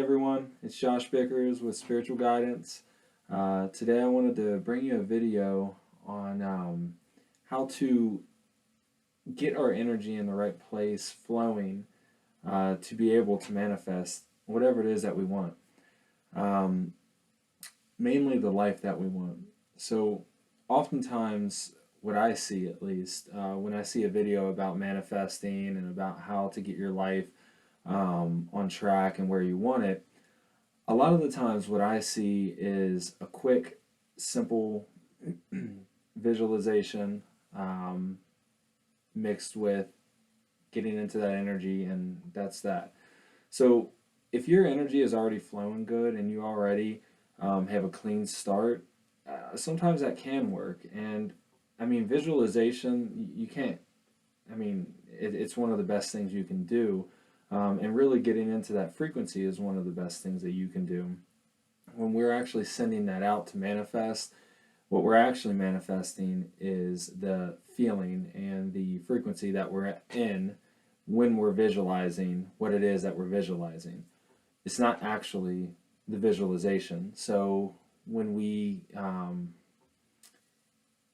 everyone, it's Josh Bickers with Spiritual Guidance. Today I wanted to bring you a video on how to get our energy in the right place, flowing, to be able to manifest whatever it is that we want. Um, Mainly the life that we want. So oftentimes, what I see at least, when I see a video about manifesting and about how to get your life on track and where you want it, a lot of the times what I see is a quick, simple visualization mixed with getting into that energy, and that's that. So if your energy is already flowing good and you already have a clean start, sometimes that can work. And I mean, visualization, you can't, I mean, it's one of the best things you can do. And really getting into that frequency is one of the best things that you can do. When we're actually sending that out to manifest, what we're actually manifesting is the feeling and the frequency that we're in when we're visualizing what it is that we're visualizing. It's not actually the visualization. So when we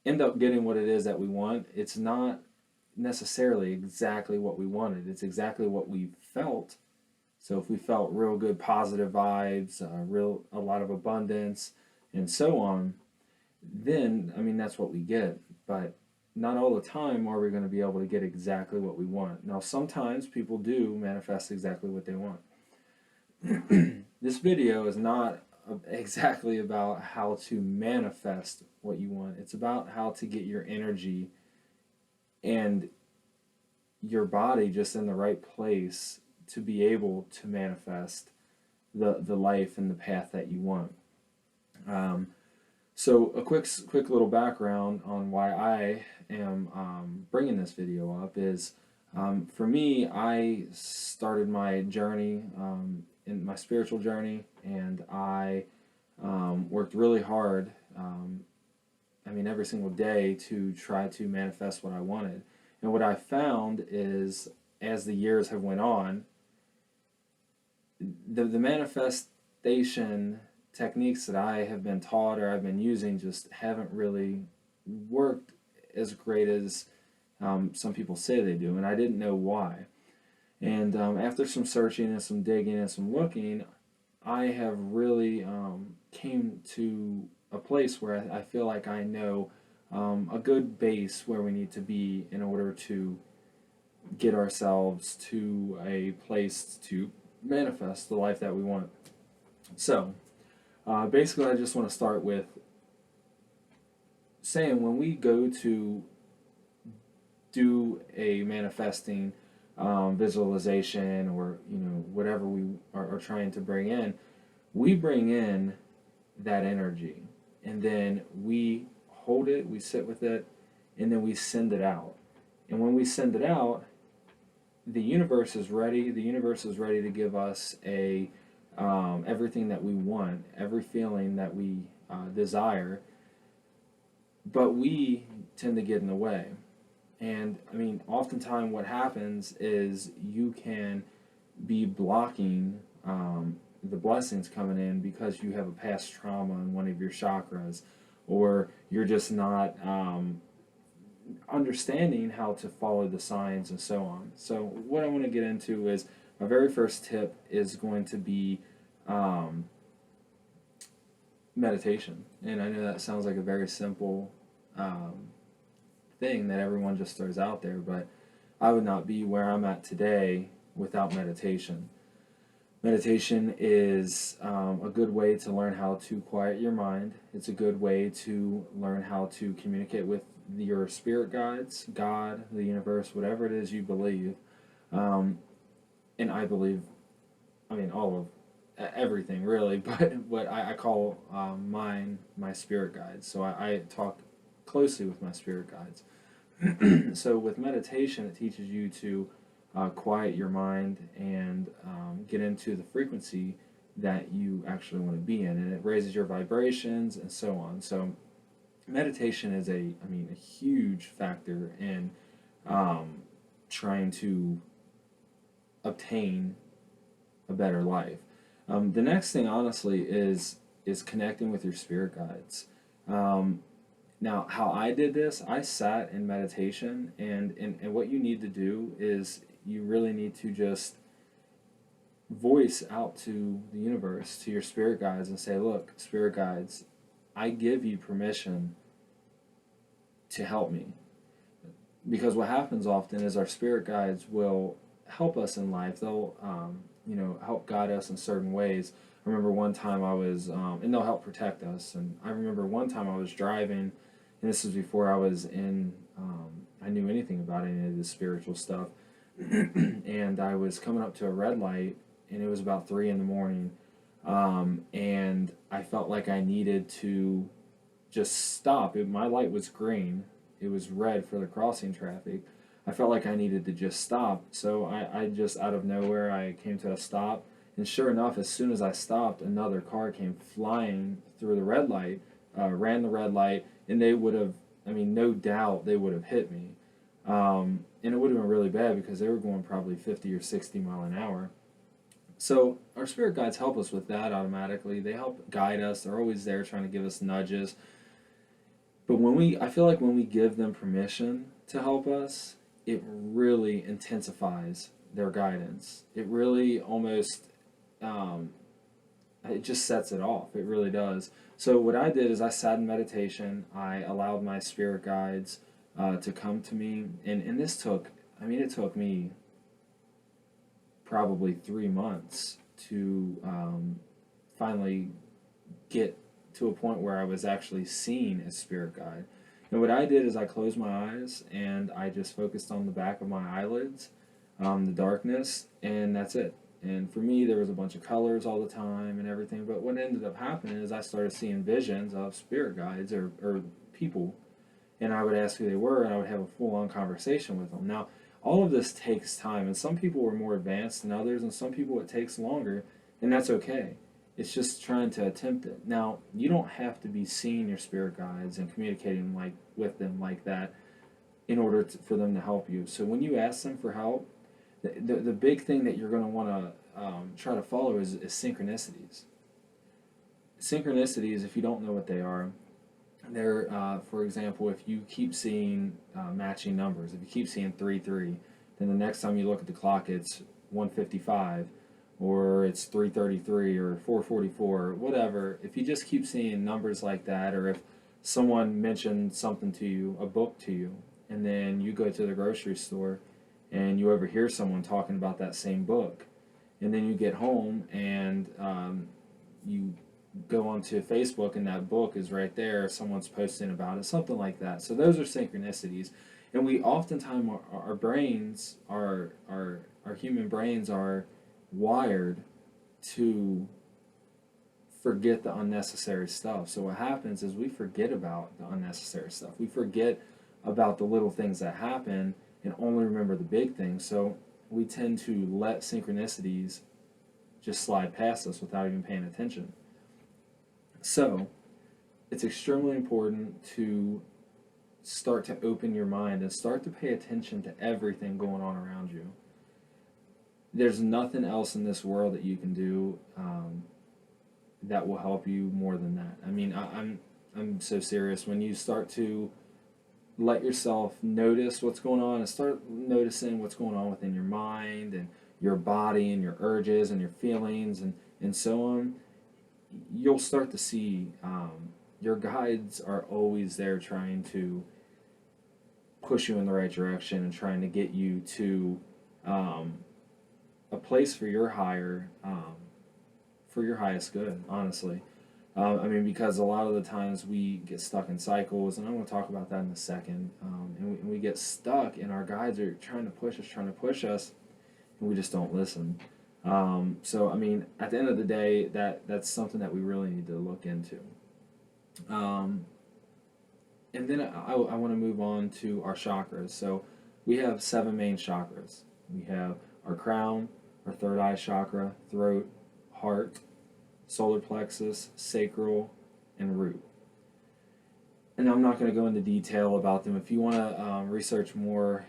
end up getting what it is that we want, it's not necessarily exactly what we wanted. It's exactly what we felt. So if we felt real good, positive vibes, a lot of abundance, and so on, then I mean that's what we get. But not all the time are we going to be able to get exactly what we want. Now sometimes people do manifest exactly what they want. This video is not exactly about how to manifest what you want. It's about how to get your energy and your body just in the right place to be able to manifest the life and the path that you want. So a quick little background on why I am bringing this video up is, for me, I started my journey, in my spiritual journey, and I worked really hard, I mean every single day, to try to manifest what I wanted. And what I found is, as the years have went on, the manifestation techniques that I have been taught or I've been using just haven't really worked as great as some people say they do, and I didn't know why. And after some searching and some digging and some looking, I have really came to a place where I feel like I know a good base where we need to be in order to get ourselves to a place to manifest the life that we want. So, basically, I just want to start with saying when we go to do a manifesting visualization, or whatever we are trying to bring in, we bring in that energy, and then we hold it, we sit with it, and then we send it out. And when we send it out, the universe is ready. The universe is ready to give us a everything that we want, every feeling that we desire, but we tend to get in the way. And I mean, oftentimes what happens is you can be blocking the blessings coming in because you have a past trauma in one of your chakras, or you're just not understanding how to follow the signs and so on. So what I want to get into is, my very first tip is going to be meditation. And I know that sounds like a very simple thing that everyone just throws out there, but I would not be where I'm at today without meditation. Meditation is a good way to learn how to quiet your mind. It's a good way to learn how to communicate with your spirit guides, God, the universe, whatever it is you believe. And I believe, I mean, all of everything really, but what I call mine my spirit guides. So I talk closely with my spirit guides. So with meditation, it teaches you to quiet your mind and get into the frequency that you actually want to be in, and it raises your vibrations and so on. So meditation is a huge factor in trying to obtain a better life. The next thing, honestly, is connecting with your spirit guides. Um, Now, how I did this, I sat in meditation, and what you need to do is you really need to just voice out to the universe, to your spirit guides, and say, look, spirit guides, I give you permission to help me. Because what happens often is our spirit guides will help us in life. They'll, help guide us in certain ways. I remember one time I was, and they'll help protect us. And I remember one time I was driving, and this was before I was I knew anything about any of this spiritual stuff. And I was coming up to a red light, and it was about 3 in the morning. And I felt like I needed to just stop. My light was green. It was red for the crossing traffic. I felt like I needed to just stop. So I just, out of nowhere, I came to a stop. And sure enough, as soon as I stopped, another car came flying through the red light, ran the red light, and they would have, no doubt they would have hit me. And it would have been really bad because they were going probably 50 or 60 mile an hour. So our spirit guides help us with that automatically. They help guide us. They're always there trying to give us nudges. But I feel like when we give them permission to help us, it really intensifies their guidance. It really almost, it just sets it off. It really does. So what I did is I sat in meditation. I allowed my spirit guides to come to me, and this took, it took me probably 3 months to finally get to a point where I was actually seeing a spirit guide. And what I did is I closed my eyes and I just focused on the back of my eyelids, the darkness, and that's it. And for me, there was a bunch of colors all the time and everything. But what ended up happening is I started seeing visions of spirit guides or people, and I would ask who they were, and I would have a full-on conversation with them. Now, all of this takes time, and some people are more advanced than others, and some people it takes longer, and that's okay. It's just trying to attempt it. Now, you don't have to be seeing your spirit guides and communicating with them like that in order for them to help you. So when you ask them for help, the big thing that you're going to want to try to follow is synchronicities. Synchronicities, if you don't know what they are, they're, for example, if you keep seeing matching numbers, if you keep seeing 3-3, then the next time you look at the clock it's 1:55, or it's 3:33 or 4:44, whatever. If you just keep seeing numbers like that, or if someone mentioned something to you, a book to you, and then you go to the grocery store and you overhear someone talking about that same book, and then you get home and you go onto Facebook and that book is right there, someone's posting about it, something like that. So those are synchronicities. And we oftentimes, our brains, our human brains are wired to forget the unnecessary stuff. So what happens is we forget about the unnecessary stuff. We forget about the little things that happen and only remember the big things. So we tend to let synchronicities just slide past us without even paying attention. So it's extremely important to start to open your mind and start to pay attention to everything going on around you. There's nothing else in this world that you can do that will help you more than that. I'm so serious. When you start to let yourself notice what's going on and start noticing what's going on within your mind and your body and your urges and your feelings and so on, you'll start to see your guides are always there trying to push you in the right direction and trying to get you to a place for your highest good, honestly. Because a lot of the times we get stuck in cycles, and I'm going to talk about that in a second, and we get stuck, and our guides are trying to push us, and we just don't listen. At the end of the day, that's something that we really need to look into. And then I want to move on to our chakras. So we have 7 main chakras. We have our crown, our third eye chakra, throat, heart, solar plexus, sacral, and root. And I'm not going to go into detail about them. If you want to research more,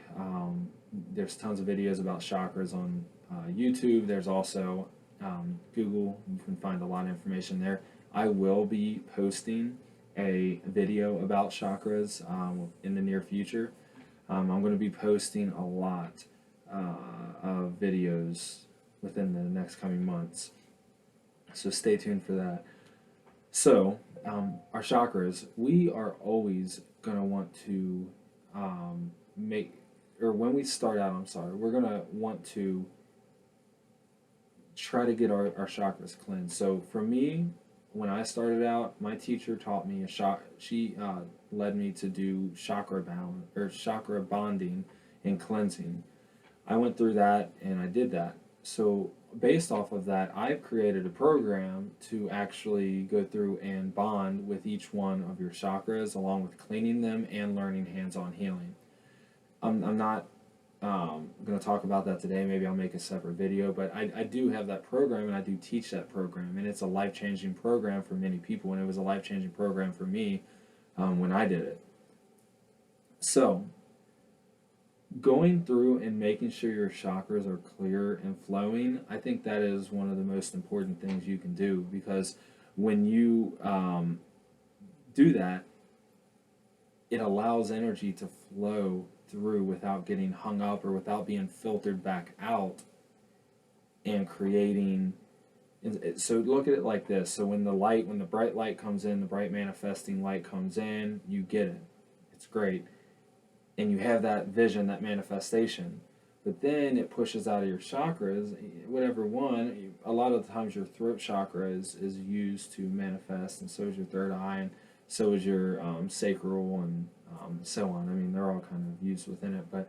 there's tons of videos about chakras on YouTube. There's also Google, you can find a lot of information there. I will be posting a video about chakras in the near future. I'm going to be posting a lot of videos within the next coming months. So stay tuned for that. So, our chakras, we are always going to want to make, or when we start out, I'm sorry, we're going to want to try to get our chakras cleansed. So, for me, when I started out, my teacher taught me she led me to do chakra bonding and cleansing. I went through that and I did that. So based off of that, I've created a program to actually go through and bond with each one of your chakras, along with cleaning them and learning hands-on healing. I'm not going to talk about that today. Maybe I'll make a separate video, but I do have that program and I do teach that program, and it's a life-changing program for many people, and it was a life-changing program for me when I did it. So going through and making sure your chakras are clear and flowing, I think that is one of the most important things you can do, because when you do that, it allows energy to flow through without getting hung up or without being filtered back out and creating. So look at it like this. So when the bright light comes in, the bright manifesting light comes in, you get it. It's great. And you have that vision, that manifestation. But then it pushes out of your chakras, whatever one. A lot of the times your throat chakra is used to manifest, and so is your third eye, and so is your sacral, and so on. I mean, they're all kind of used within it. But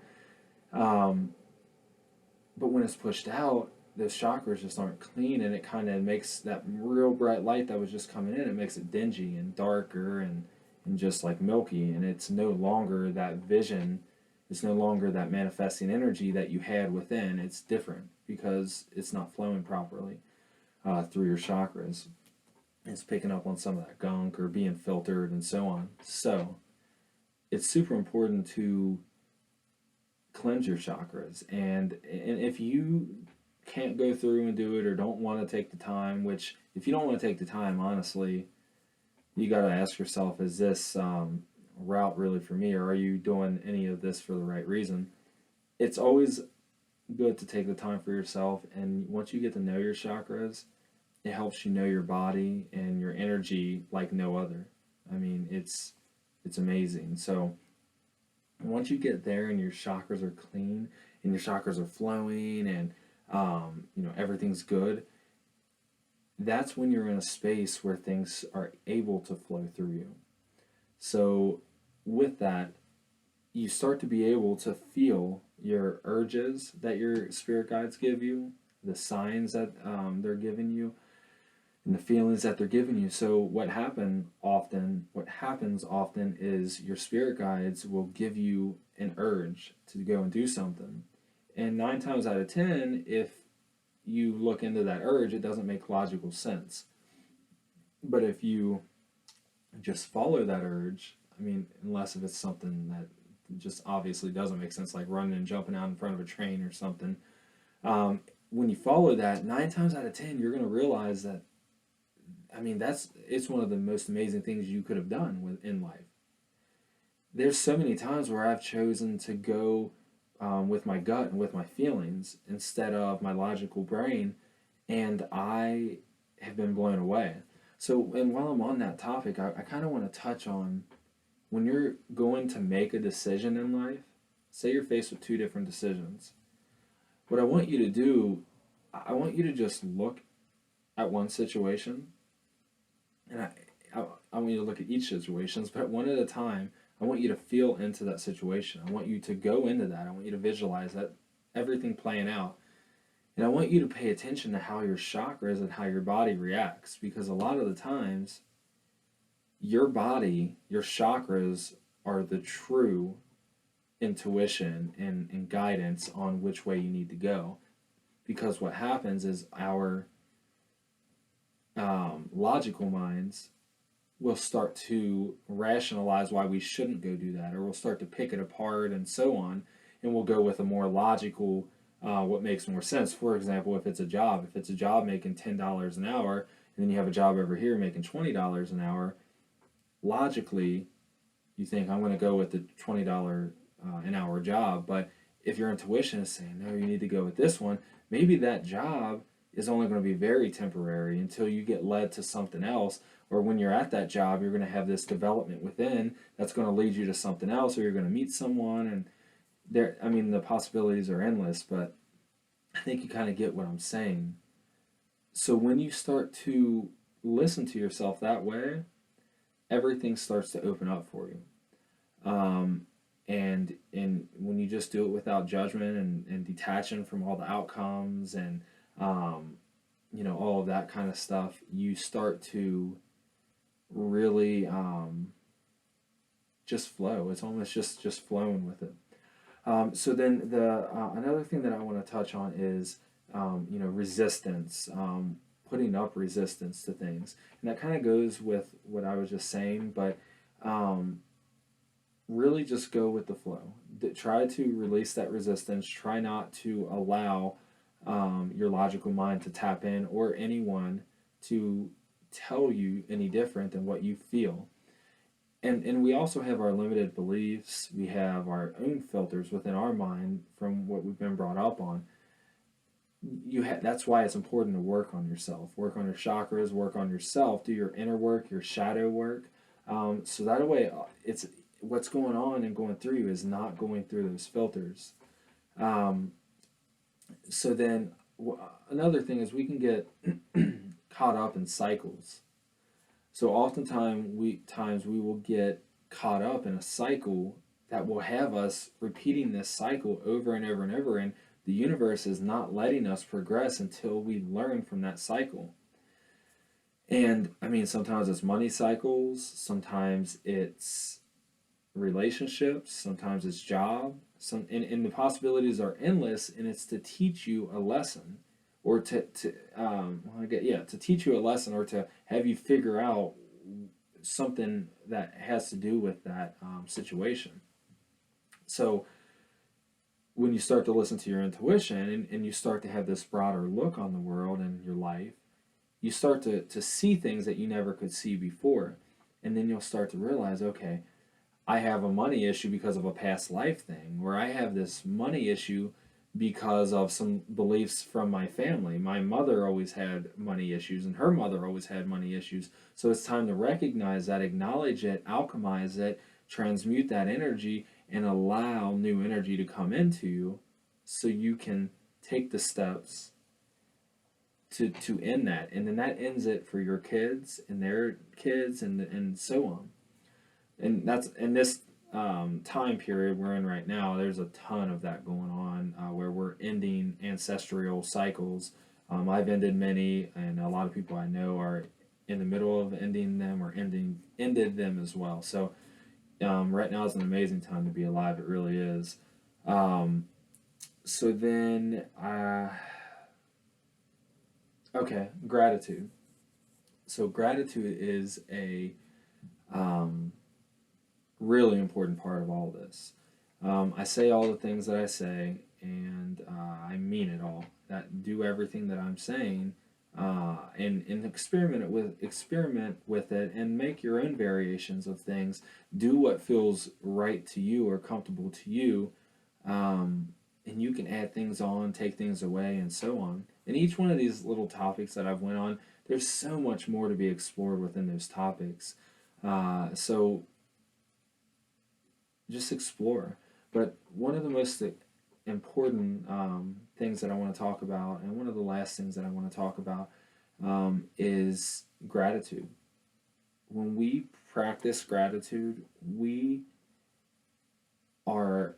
when it's pushed out, those chakras just aren't clean, and it kind of makes that real bright light that was just coming in, it makes it dingy and darker and just like milky, and it's no longer that vision, it's no longer that manifesting energy that you had within. It's different because it's not flowing properly through your chakras. It's picking up on some of that gunk or being filtered and so on. So it's super important to cleanse your chakras, and if you can't go through and do it, or don't want to take the time, which if you don't want to take the time, honestly, you got to ask yourself, is this route really for me, or are you doing any of this for the right reason? It's always good to take the time for yourself, and once you get to know your chakras, it helps you know your body and your energy like no other. I mean, it's amazing. So once you get there and your chakras are clean and your chakras are flowing, and everything's good, that's when you're in a space where things are able to flow through you. So with that, you start to be able to feel your urges that your spirit guides give you, the signs that they're giving you, and the feelings that they're giving you. So what happens often is your spirit guides will give you an urge to go and do something. And 9 times out of 10, if you look into that urge, it doesn't make logical sense. But if you just follow that urge, I mean, unless if it's something that just obviously doesn't make sense, like running and jumping out in front of a train or something, when you follow that, 9 times out of 10, you're going to realize that, I mean, it's one of the most amazing things you could have done in life. There's so many times where I've chosen to go with my gut and with my feelings instead of my logical brain, and I have been blown away. So, and while I'm on that topic, I kind of want to touch on, when you're going to make a decision in life, say you're faced with 2 different decisions. What I want you to do, I want you to just look at one situation, and I want you to look at each situation, but one at a time. I want you to feel into that situation. I want you to go into that. I want you to visualize that, everything playing out. And I want you to pay attention to how your chakras and how your body reacts, because a lot of the times, your body, your chakras are the true intuition and guidance on which way you need to go. Because what happens is our logical minds will start to rationalize why we shouldn't go do that, or we'll start to pick it apart and so on, and we'll go with a more logical what makes more sense. For example, if it's a job making $10 an hour, and then you have a job over here making $20 an hour, logically, you think I'm going to go with the $20 an hour job. But if your intuition is saying, no, you need to go with this one, maybe that job is only going to be very temporary until you get led to something else. Or when you're at that job, you're going to have this development within that's going to lead you to something else, or you're going to meet someone. And there, I mean, the possibilities are endless, but I think you kind of get what I'm saying. So when you start to listen to yourself that way, everything starts to open up for you. Um, and when you just do it without judgment and detaching from all the outcomes and um, all of that kind of stuff, you start to really just flow. It's almost just flowing with it. So then the another thing that I want to touch on is resistance, putting up resistance to things, and that kind of goes with what I was just saying, but um, really just go with the flow. Try to release that resistance. Try not to allow your logical mind to tap in or anyone to tell you any different than what you feel. And we also have our limited beliefs. We have our own filters within our mind from what we've been brought up on. That's why it's important to work on yourself, work on your chakras, work on yourself, do your inner work, your shadow work. So that way, it's what's going on and going through you is not going through those filters. Um, so then, another thing is we can get caught up in cycles. So oftentimes we will get caught up in a cycle that will have us repeating this cycle over and over and over, and the universe is not letting us progress until we learn from that cycle. And I mean, sometimes it's money cycles, sometimes it's relationships, sometimes it's job, and the possibilities are endless, and it's to teach you a lesson, or to teach you a lesson, or to have you figure out something that has to do with that situation. So when you start to listen to your intuition, and you start to have this broader look on the world and your life, you start to see things that you never could see before. And then you'll start to realize, okay, I have a money issue because of a past life thing, or I have this money issue because of some beliefs from my family. My mother always had money issues, and her mother always had money issues. So it's time to recognize that, acknowledge it, alchemize it, transmute that energy, and allow new energy to come into you so you can take the steps to end that. And then that ends it for your kids and their kids and so on. And that's in this time period we're in right now. There's a ton of that going on where we're ending ancestral cycles. I've ended many, and a lot of people I know are in the middle of ending them or ended them as well. So right now is an amazing time to be alive. It really is. So then, okay, gratitude. So gratitude is a really important part of all this. I say all the things that I say, and I mean it all. That do everything that I'm saying, and experiment with it, and make your own variations of things. Do what feels right to you or comfortable to you, and you can add things on, take things away, and so on. And each one of these little topics that I've went on, there's so much more to be explored within those topics. So just explore. But one of the most important things that I want to talk about, and one of the last things that I want to talk about, is gratitude. When we practice gratitude, we are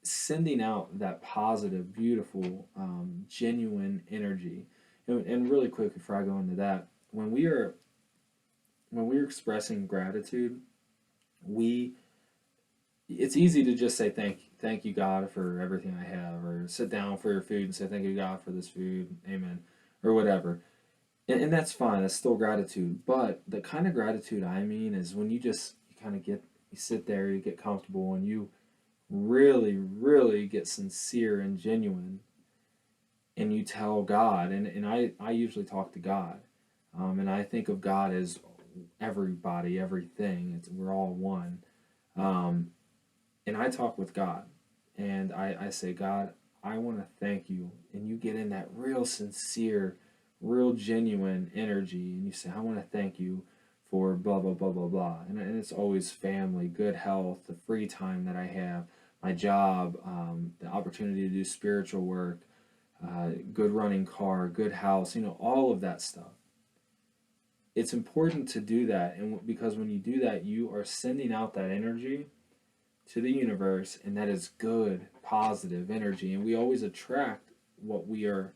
sending out that positive, beautiful, genuine energy. And really quick, before I go into that, when we're expressing gratitude, it's easy to just say thank you God for everything I have, or sit down for your food and say thank you God for this food, amen, or whatever. And that's fine, that's still gratitude. But the kind of gratitude I mean is when you kind of you sit there, you get comfortable, and you really, really get sincere and genuine, and you tell God, and I usually talk to God, and I think of God as everybody, everything. We're all one. Um, and I talk with God, and I say, God, I want to thank you. And you get in that real sincere, real genuine energy, and you say, I want to thank you for blah, blah, blah, blah, blah. And it's always family, good health, the free time that I have, my job, the opportunity to do spiritual work, good running car, good house, all of that stuff. It's important to do that, and because when you do that, you are sending out that energy to the universe, and that is good, positive energy. And we always attract what we are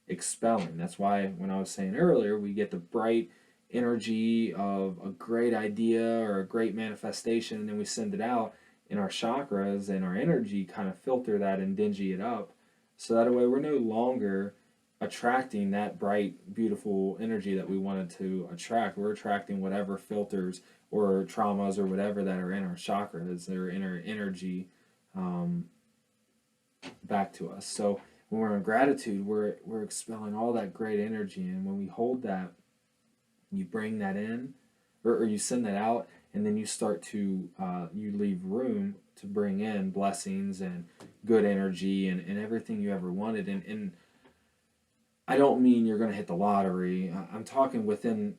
expelling. That's why when I was saying earlier, we get the bright energy of a great idea or a great manifestation, and then we send it out, and our chakras and our energy kind of filter that and dingy it up. So that way we're no longer attracting that bright, beautiful energy that we wanted to attract. We're attracting whatever filters or traumas or whatever that are in our chakras, that are in our energy, um, back to us. So when we're in gratitude, we're expelling all that great energy, and when we hold that, you bring that in, or you send that out, and then you start to you leave room to bring in blessings and good energy and everything you ever wanted. And I don't mean you're going to hit the lottery. I'm talking within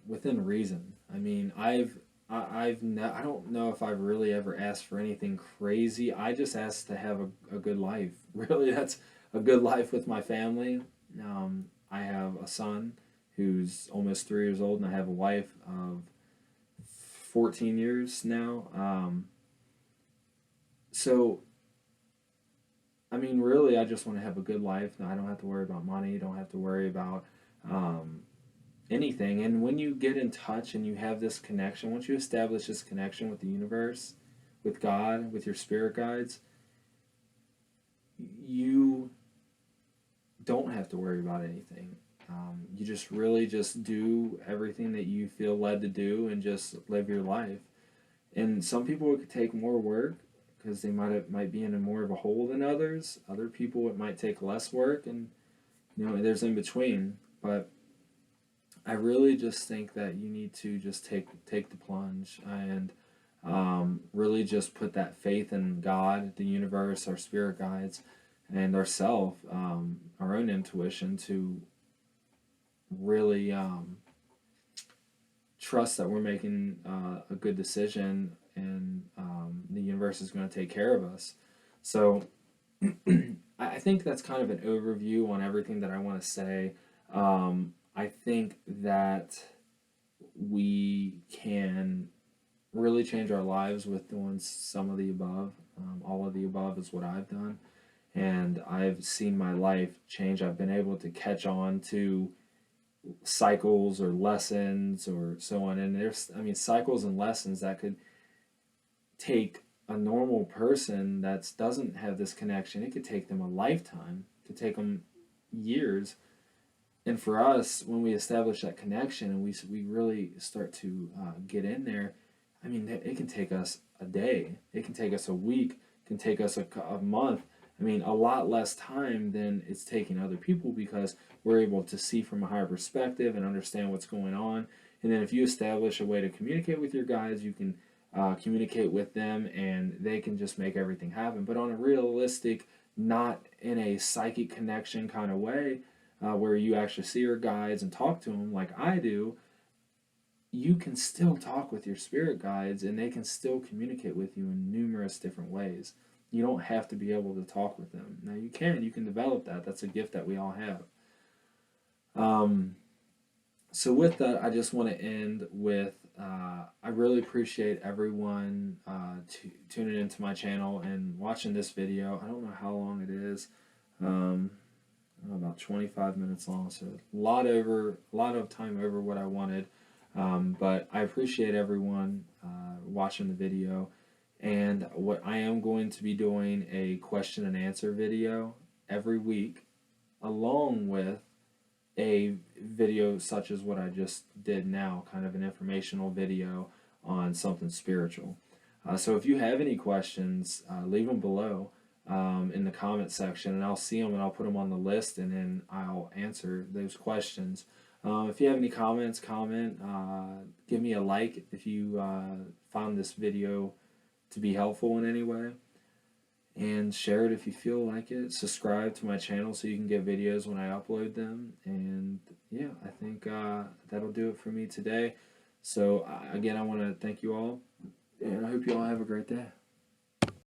reason. I mean, I don't know if I've really ever asked for anything crazy. I just asked to have a good life. Really, that's a good life with my family. I have a son who's almost 3 years old, and I have a wife of 14 years now. So, I mean, really, I just want to have a good life. I don't have to worry about money. Don't have to worry about um, anything. And when you get in touch and you have this connection, once you establish this connection with the universe, with God, with your spirit guides, you don't have to worry about anything. You just really just do everything that you feel led to do and just live your life. And some people it could take more work because they might be in a more of a hole than others. Other people it might take less work, and there's in between. But I really just think that you need to just take the plunge and really just put that faith in God, the universe, our spirit guides, and ourself, our own intuition to really trust that we're making a good decision, and the universe is going to take care of us. So I think that's kind of an overview on everything that I want to say. I think that we can really change our lives with doing some of the above. All of the above is what I've done. And I've seen my life change. I've been able to catch on to cycles or lessons or so on. And cycles and lessons that could take a normal person that doesn't have this connection, it could take them a lifetime, it could take them years. And for us, when we establish that connection and we really start to get in there, I mean, it can take us a day, it can take us a week, it can take us a month. I mean, a lot less time than it's taking other people, because we're able to see from a higher perspective and understand what's going on. And then if you establish a way to communicate with your guides, you can communicate with them, and they can just make everything happen. But on a realistic, not in a psychic connection kind of way, where you actually see your guides and talk to them like I do, you can still talk with your spirit guides and they can still communicate with you in numerous different ways. You don't have to be able to talk with them. Now you can develop that. That's a gift that we all have. So with that, I just want to end with I really appreciate everyone tuning into my channel and watching this video. I don't know how long it is. About 25 minutes long, so a lot of time over what I wanted. But I appreciate everyone watching the video. And what I am going to be doing a question and answer video every week, along with a video such as what I just did now, kind of an informational video on something spiritual. So if you have any questions, leave them below in the comment section, and I'll see them and I'll put them on the list, and then I'll answer those questions. If you have any comments, comment. Give me a like if you found this video to be helpful in any way, and share it if you feel like it. Subscribe to my channel so you can get videos when I upload them. And yeah, I think that'll do it for me today. So again, I want to thank you all, and I hope you all have a great day.